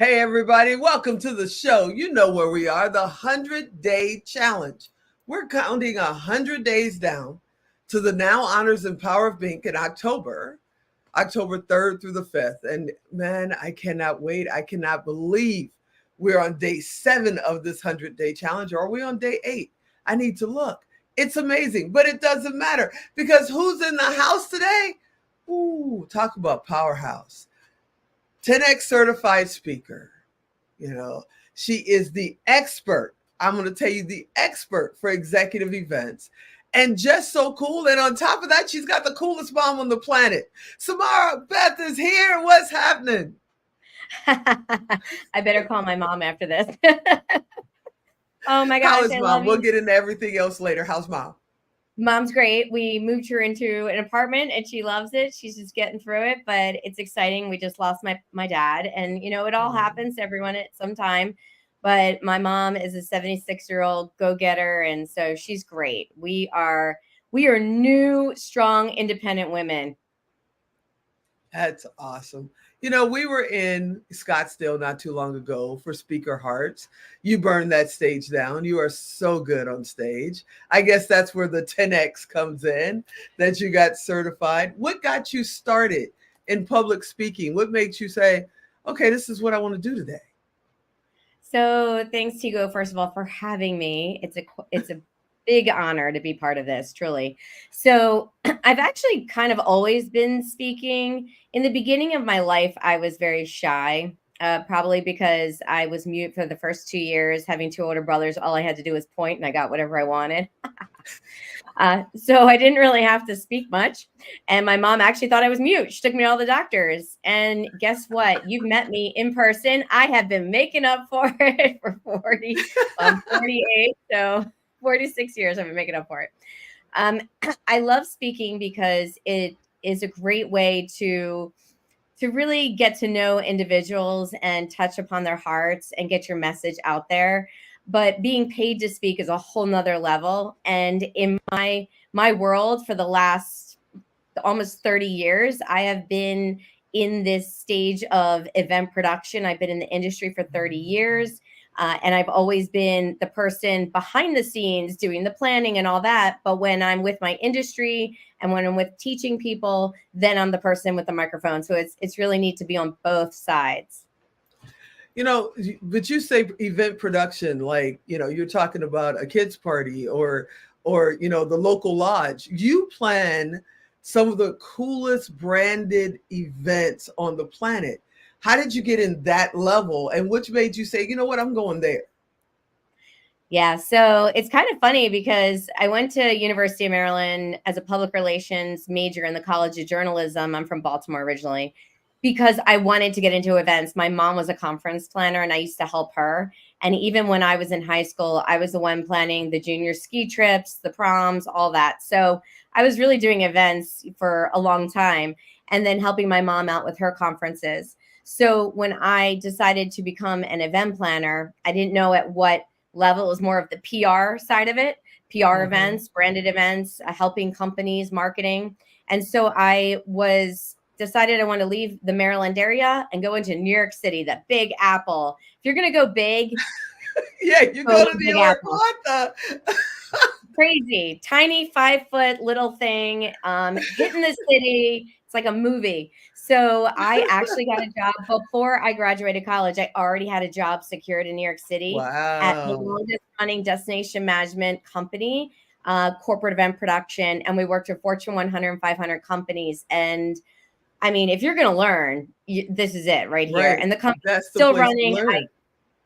Hey, everybody, welcome to the show. You know where we are, the 100-Day Challenge. We're counting 100 days down to the Now Honors and Power of Bink in October 3rd through the 5th. And man, I cannot wait. I cannot believe we're on day 7 of this 100-Day Challenge, or are we on day 8? I need to look. It's amazing, but it doesn't matter because who's in the house today? Ooh, talk about powerhouse. 10X certified speaker. She is the expert. I'm going to tell you the expert for executive events. And just so cool. And on top of that, she's got the coolest mom on the planet. Samara Beth is here. What's happening? I better call my mom after this. Oh my How gosh, is I mom? love We'll you. get into everything else later. How's mom? Mom's great. We moved her into an apartment and she loves it. She's just getting through it, but it's exciting. We just lost my dad, and it all happens to everyone at some time. But my mom is a 76-year-old go-getter, and so she's great. We are new, strong, independent women. That's awesome. We were in Scottsdale not too long ago for Speaker Hearts. You burned that stage down. You are so good on stage. I guess that's where the 10X comes in, that you got certified. What got you started in public speaking? What made you say, okay, this is what I want to do today? So thanks, Tigo, first of all, for having me. It's a big honor to be part of this, truly. So I've actually kind of always been speaking. In the beginning of my life, I was very shy, probably because I was mute for the first 2 years, having two older brothers. All I had to do was point, and I got whatever I wanted. So I didn't really have to speak much. And my mom actually thought I was mute. She took me to all the doctors. And guess what? You've met me in person. I have been making up for it for 40, I'm 48. So 46 years I've been making up for it. Um, I love speaking because it is a great way to really get to know individuals and touch upon their hearts and get your message out there. But being paid to speak is a whole nother level. And in my world for the last almost 30 years, I have been in this stage of event production. I've been in the industry for 30 years. And I've always been the person behind the scenes doing the planning and all that. But when I'm with my industry and when I'm with teaching people, then I'm the person with the microphone. So it's really neat to be on both sides. But you say event production, like, you're talking about a kids party or the local lodge. You plan some of the coolest branded events on the planet. How did you get in that level, and which made you say, you know what, I'm going there? Yeah, so it's kind of funny because I went to University of Maryland as a public relations major in the College of Journalism. I'm from Baltimore originally because I wanted to get into events. My mom was a conference planner and I used to help her. And even when I was in high school, I was the one planning the junior ski trips, the proms, all that. So I was really doing events for a long time and then helping my mom out with her conferences. So when I decided to become an event planner, I didn't know at what level. It was more of the PR side of it, PR Mm-hmm. events, branded events, helping companies, marketing. And so I was decided I want to leave the Maryland area and go into New York City, the Big Apple. If you're going to go big, Yeah, you go go to to New Big York. Apple. What the? Crazy, tiny 5 foot little thing, hitting the city. It's like a movie. So I actually got a job before I graduated college. I already had a job secured in New York City at the Wow. longest running destination management company, corporate event production, and we worked with Fortune 100 and 500 companies. And I mean, if you're going to learn, this is it right here. Right. And the company's That's the still place to running. learn.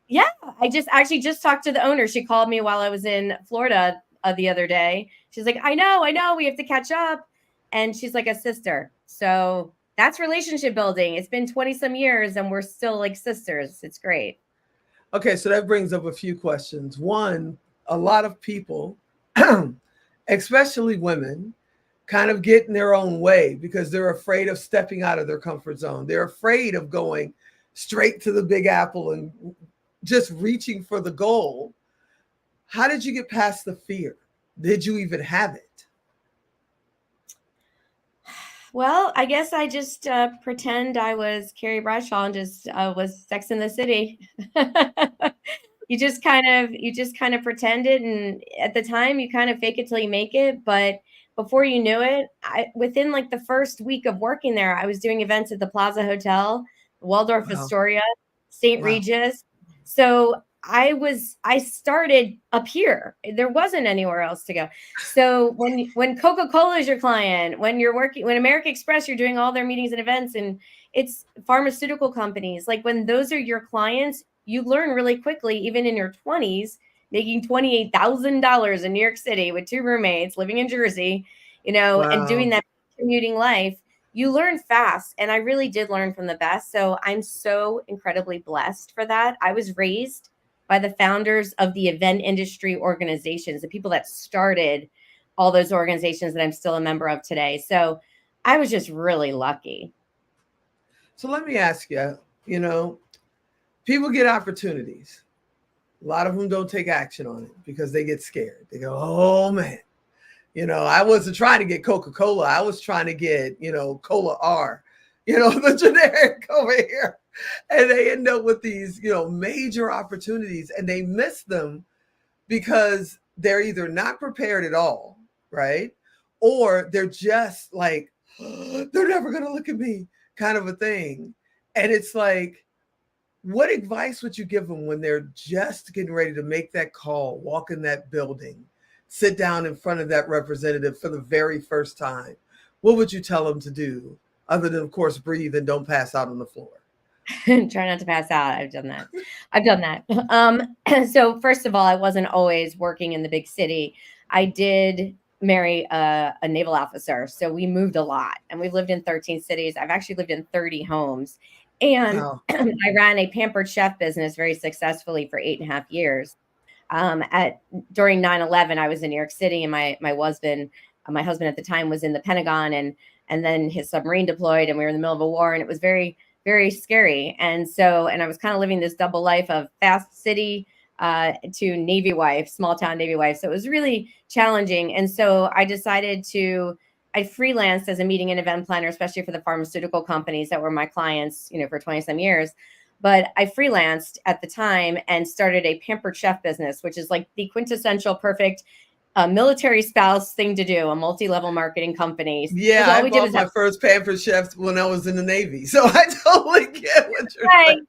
Yeah, I just actually just talked to the owner. She called me while I was in Florida the other day. She's like, I know, we have to catch up. And she's like a sister. So that's relationship building. It's been 20 some years and we're still like sisters. It's great. Okay, so that brings up a few questions. One, a lot of people, especially women, kind of get in their own way because they're afraid of stepping out of their comfort zone. They're afraid of going straight to the big apple and just reaching for the goal. How did you get past the fear? Did you even have it? Well, I guess I just pretend I was Carrie Bradshaw and just was Sex in the City. You just kind of pretend it, and at the time you kind of fake it till you make it. But before you knew it, within like the first week of working there, I was doing events at the Plaza Hotel, Waldorf Wow. Astoria, St. Wow. Regis. So I started up here. There wasn't anywhere else to go. So when Coca-Cola is your client, when American Express, you're doing all their meetings and events, and it's pharmaceutical companies. Like when those are your clients, you learn really quickly, even in your 20s, making $28,000 in New York City with two roommates living in Jersey, and doing Wow. that commuting life. You learn fast. And I really did learn from the best. So I'm so incredibly blessed for that. I was raised by the founders of the event industry organizations, the people that started all those organizations that I'm still a member of today. So I was just really lucky. So let me ask you, you know, people get opportunities. A lot of them don't take action on it because they get scared. They go, oh man, I wasn't trying to get Coca-Cola. I was trying to get, Cola R, the generic over here. And they end up with these, major opportunities and they miss them because they're either not prepared at all, right? Or they're just like, they're never going to look at me kind of a thing. And it's like, what advice would you give them when they're just getting ready to make that call, walk in that building, sit down in front of that representative for the very first time? What would you tell them to do other than, of course, breathe and don't pass out on the floor? Try not to pass out. I've done that. I've done that. So first of all, I wasn't always working in the big city. I did marry a naval officer, so we moved a lot, and we've lived in 13 cities. I've actually lived in 30 homes, and Wow. I ran a pampered chef business very successfully for 8.5 years. At During 9/11, I was in New York City, and my husband at the time was in the Pentagon, and then his submarine deployed, and we were in the middle of a war, and it was very, very scary. And I was kind of living this double life of fast city to Navy wife, small town Navy wife. So it was really challenging. And so I freelanced as a meeting and event planner, especially for the pharmaceutical companies that were my clients, for 20 some years. But I freelanced at the time and started a pampered chef business, which is like the quintessential perfect military spouse thing to do, a multi-level marketing company. Yeah, Because all I we did bought is have my first Pampered Chef when I was in the Navy. So I totally get what you're right. saying.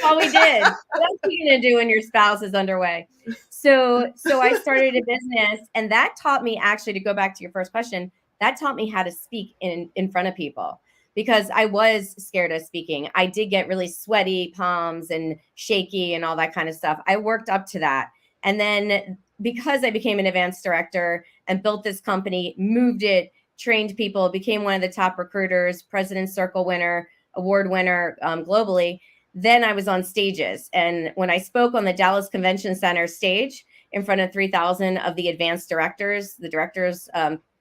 All we did. What else are you gonna do when your spouse is underway? So I started a business, and that taught me, actually, to go back to your first question, that taught me how to speak in front of people, because I was scared of speaking. I did get really sweaty palms and shaky and all that kind of stuff. I worked up to that. And then because I became an advanced director and built this company, moved it, trained people, became one of the top recruiters, President's Circle winner, award winner globally. Then I was on stages. And when I spoke on the Dallas Convention Center stage in front of 3,000 of the advanced directors, the directors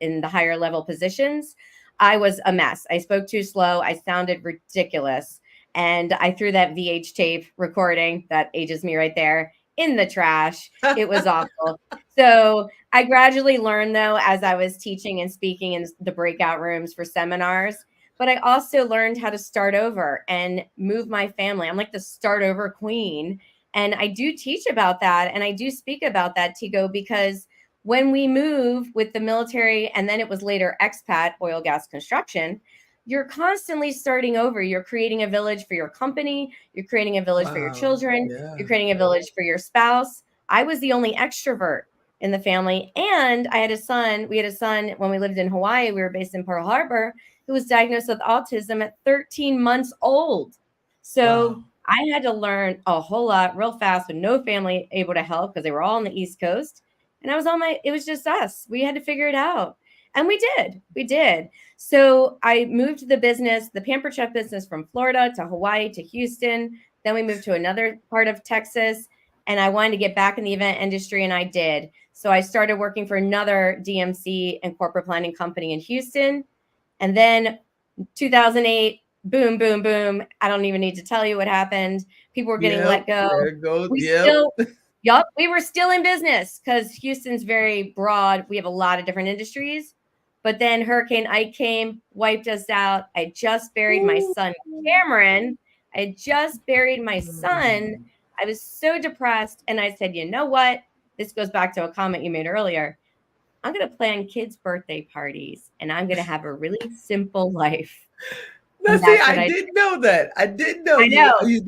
in the higher level positions, I was a mess. I spoke too slow. I sounded ridiculous. And I threw that VH tape recording, that ages me right there, in the trash. It was awful. So I gradually learned, though, as I was teaching and speaking in the breakout rooms for seminars, but I also learned how to start over and move my family. I'm like the start over queen. And I do teach about that. And I do speak about that, Tigo, because when we move with the military, and then it was later expat, oil, gas, construction, you're constantly starting over. You're creating a village for your company. You're creating a village for your Wow. children. Yeah. You're creating a village for your spouse. I was the only extrovert in the family. And I had a son. We had a son when we lived in Hawaii. We were based in Pearl Harbor, who was diagnosed with autism at 13 months old. So Wow. I had to learn a whole lot real fast with no family able to help because they were all on the East Coast. And it was just us. We had to figure it out. And we did. We did. So I moved the business, the Pampered Chef business, from Florida to Hawaii to Houston. Then we moved to another part of Texas. And I wanted to get back in the event industry, and I did. So I started working for another DMC and corporate planning company in Houston. And then 2008, boom, boom, boom. I don't even need to tell you what happened. People were getting Yep. let go. There it goes. We Yep. still, we were still in business because Houston's very broad. We have a lot of different industries. But then Hurricane Ike came, wiped us out. I just buried my son, Cameron. I had just buried my son. I was so depressed. And I said, you know what? This goes back to a comment you made earlier. I'm going to plan kids' birthday parties and I'm going to have a really simple life. Now, And see, that's what I I didn't know that. I didn't know I know. you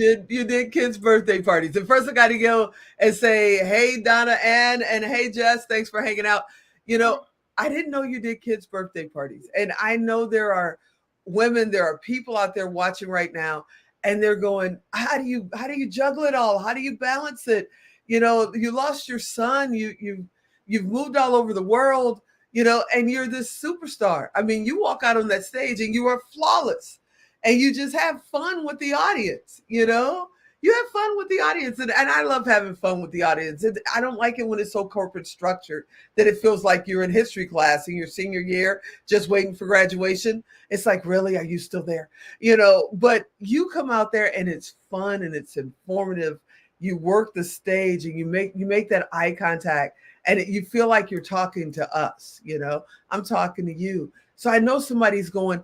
did kids' birthday parties. And first, I got to go and say, hey, Donna Ann, and hey, Jess, thanks for hanging out. You know, I didn't know you did kids' birthday parties, and I know there are women, there are people out there watching right now, and they're going, how do you juggle it all? How do you balance it? You know, you lost your son, you've moved all over the world, you know, and you're this superstar. I mean, you walk out on that stage and you are flawless and you just have fun with the audience, you know? You have fun with the audience. And I love having fun with the audience. I don't like it when it's so corporate structured that it feels like you're in history class in your senior year, just waiting for graduation. It's like, really, are you still there? You know, but you come out there and it's fun and it's informative. You work the stage and you make that eye contact and you feel like you're talking to us, you know, I'm talking to you. So I know somebody's going,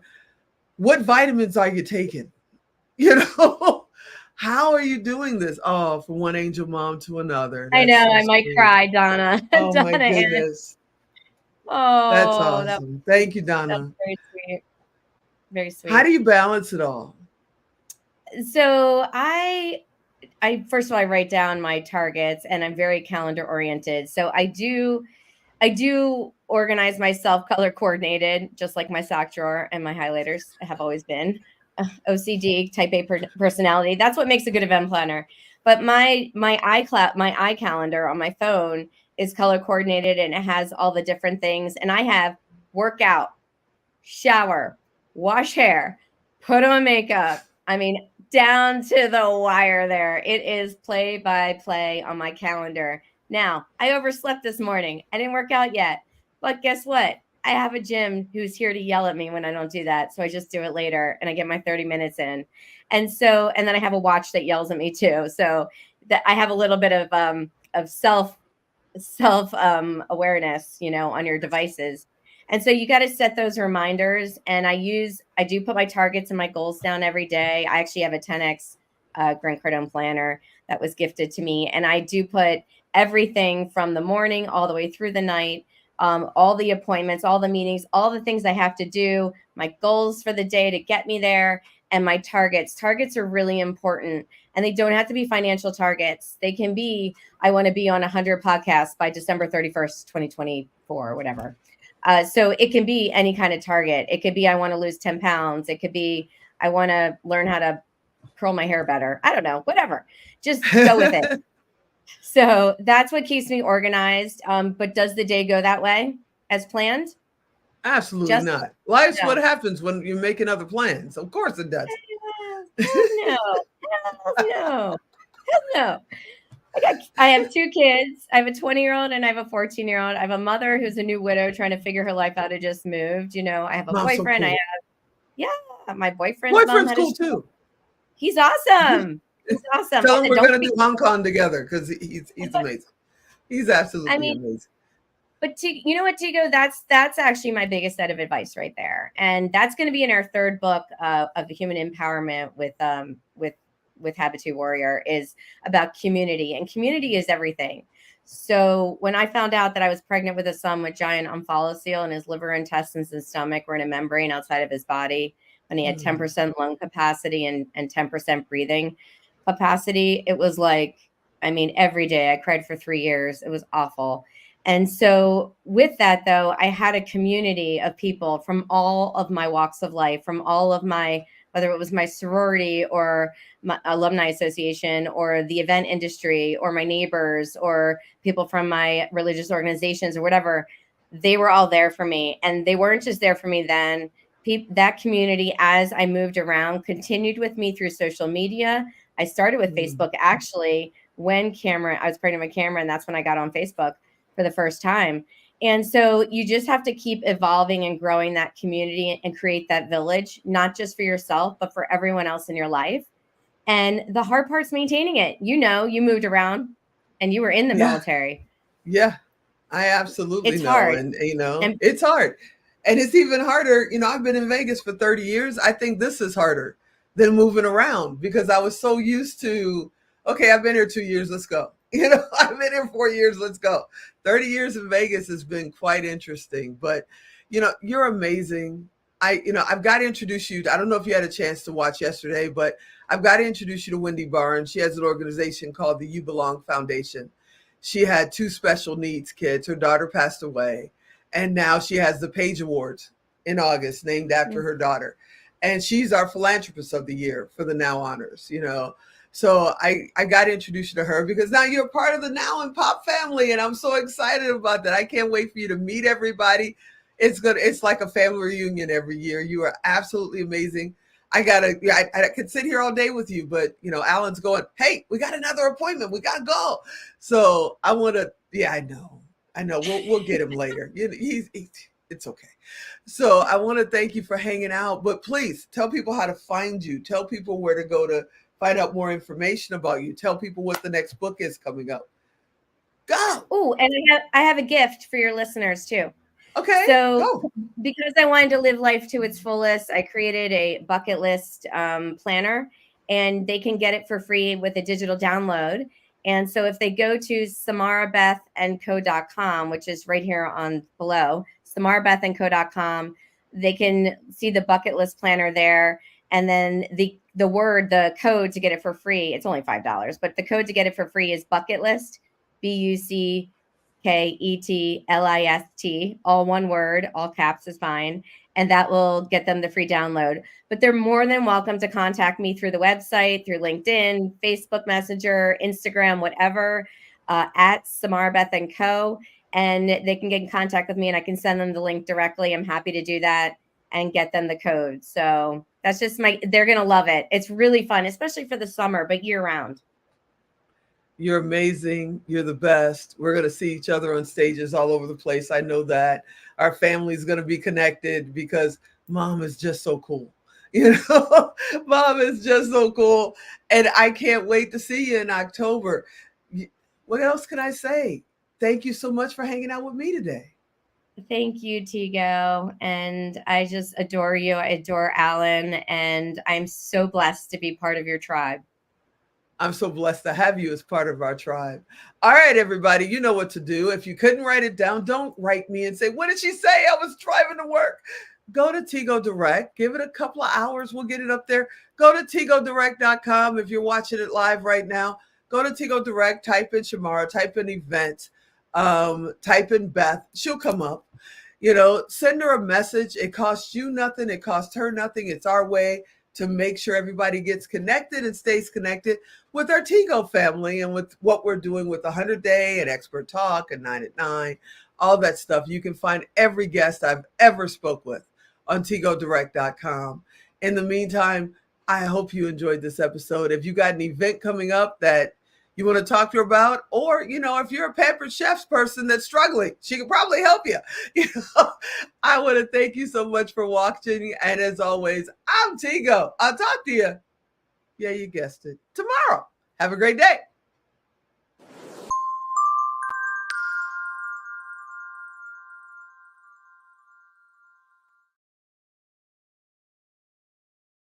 what vitamins are you taking? You know, how are you doing this? Oh, from one angel mom to another. I That's know. so I might sweet. cry, Donna. Oh my Donna Ann. goodness. That's Oh, awesome. Thank you, that's Donna. very sweet. Very How do sweet. you balance it all? So I first of all, I write down my targets and I'm very calendar oriented. So I do organize myself color coordinated, just like my sock drawer and my highlighters have always been. OCD, type A personality. That's what makes a good event planner. But my my iCalendar on my phone is color coordinated and it has all the different things. And I have workout, shower, wash hair, put on makeup. I mean, down to the wire there. It is play by play on my calendar. Now, I overslept this morning. I didn't work out yet. But guess what? I have a gym who's here to yell at me when I don't do that. So I just do it later and I get my 30 minutes in. And then I have a watch that yells at me too. So that I have a little bit of self awareness, you know, on your devices. And so you got to set those reminders. And I do put my targets and my goals down every day. I actually have a 10X Grant Cardone planner that was gifted to me. And I do put everything from the morning all the way through the night, all the appointments, all the meetings, all the things I have to do, my goals for the day to get me there, and my targets. Targets are really important. And they don't have to be financial targets. They can be, I want to be on 100 podcasts by December 31st, 2024, or whatever. So it can be any kind of target. It could be, I want to lose 10 pounds. It could be, I want to learn how to curl my hair better. I don't know, whatever. Just go with it. So that's what keeps me organized. But does the day go that way as planned? Absolutely Just not. Life's no. what happens when you're making other plans. Of course it does. Hell no. Hell no. Hell no. I have two kids. I have a 20-year-old and I have a 14-year-old. I have a mother who's a new widow trying to figure her life out. Who just moved. You know, I have a Mom's so boyfriend. cool. Yeah, my boyfriend's mom Boyfriend's had a cool stroke. too. He's awesome. He's awesome. Tell him we're Don't gonna be. do Hong Kong together because he's amazing. He's I absolutely mean, amazing. but you know what, Tigo? That's actually my biggest set of advice right there, and that's going to be in our third book of the human empowerment with Habitu Warrior is about community, and community is everything. So when I found out that I was pregnant with a son with giant omphalocele and his liver, intestines, and stomach were in a membrane outside of his body, when he had 10% lung capacity and 10% breathing capacity, it was like, I mean, every day I cried for 3 years. It was awful. And so, with that, though, I had a community of people from all of my walks of life, from all of my, whether it was my sorority or my alumni association or the event industry or my neighbors or people from my religious organizations or whatever, they were all there for me. And they weren't just there for me then. That community, as I moved around, continued with me through social media. I started with Facebook actually when I was pregnant with Cameron, and that's when I got on Facebook for the first time. And so you just have to keep evolving and growing that community and create that village, not just for yourself, but for everyone else in your life. And the hard part's maintaining it. You know, you moved around and you were in the Yeah, military. yeah, I absolutely It's know, hard. and you know And it's hard. And it's even harder. I've been in Vegas for 30 years. I think this is harder than moving around because I was so used to, okay, I've been here 2 years, let's go. I've been here 4 years, let's go. 30 years in Vegas has been quite interesting, but you're amazing. I've got to introduce you. I don't know if you had a chance to watch yesterday, but I've got to introduce you to Wendy Barnes. She has an organization called the You Belong Foundation. She had two special needs kids. Her daughter passed away, and now she has the Page Awards in August named after her daughter. And she's our philanthropist of the year for the Now Honors, So I got to introduce you to her because now you're part of the Now and Pop family, and I'm so excited about that. I can't wait for you to meet everybody. It's like a family reunion every year. You are absolutely amazing. I could sit here all day with you, but Alan's going, hey, we got another appointment. We got to go. So I want to, I know. We'll get him later. It's okay. So I want to thank you for hanging out, but please tell people how to find you. Tell people where to go to find out more information about you. Tell people what the next book is coming up. Go. Oh, and I have a gift for your listeners too. Okay. So because I wanted to live life to its fullest, I created a bucket list planner, and they can get it for free with a digital download. And so if they go to samarabethandco.com, which is right here on below, samarabethandco.com, they can see the bucket list planner there. And then the code to get it for free, it's only $5, but the code to get it for free is bucket list, BUCKETLIST, all one word, all caps is fine. And that will get them the free download. But they're more than welcome to contact me through the website, through LinkedIn, Facebook Messenger, Instagram, whatever, at Samara Beth and Co. And they can get in contact with me and I can send them the link directly. I'm happy to do that and get them the code. So that's just they're going to love it. It's really fun, especially for the summer, but year round. You're amazing. You're the best. We're going to see each other on stages all over the place. I know that our family is going to be connected because Mom is just so cool. Mom is just so cool. And I can't wait to see you in October. What else can I say? Thank you so much for hanging out with me today. Thank you, Tigo. And I just adore you. I adore Alan. And I'm so blessed to be part of your tribe. I'm so blessed to have you as part of our tribe. All right, everybody, you know what to do. If you couldn't write it down, don't write me and say, what did she say? I was driving to work. Go to Tigo Direct. Give it a couple of hours. We'll get it up there. Go to tigodirect.com. If you're watching it live right now, go to Tigo Direct, type in Samara, type in event, type in Beth. She'll come up. Send her a message. It costs you nothing. It costs her nothing. It's our way to make sure everybody gets connected and stays connected with our Tigo family and with what we're doing with 100 Day and Expert Talk and 9 at 9, all that stuff. You can find every guest I've ever spoke with on tigodirect.com. In the meantime, I hope you enjoyed this episode. If you got an event coming up that you want to talk to her about, or, if you're a Pampered Chefs person that's struggling, she can probably help you. I want to thank you so much for watching. And as always, I'm Tigo. I'll talk to you. Yeah, you guessed it. Tomorrow. Have a great day.